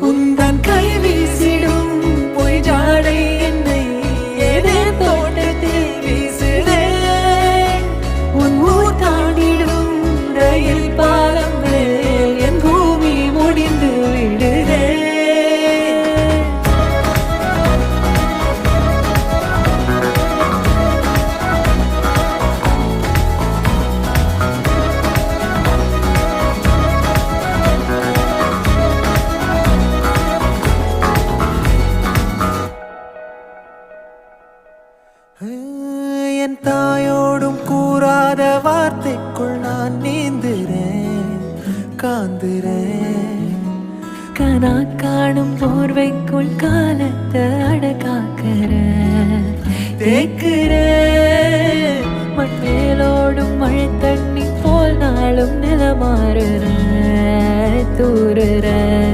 உந்தன் கை வீசிடும் பொய் ஜாடை என்னை ஏதே தோட்டத்தில் வீசுதே. உன் ஊர் தாண்டிடும் ரயில் பாலம் மேல் என் பூமி முடிந்து விடுதே. என் தாயோடும் கூறாத வார்த்தைக்குள் நான் நீந்துறேன், காந்துறேன். கனா காணும் போர்வைக்குள் காலத்தை அடக்காக்கிற தேக்குற. மண்மேலோடும் மழை தண்ணி போல் நாளும் நிலமாறுற தூறுற.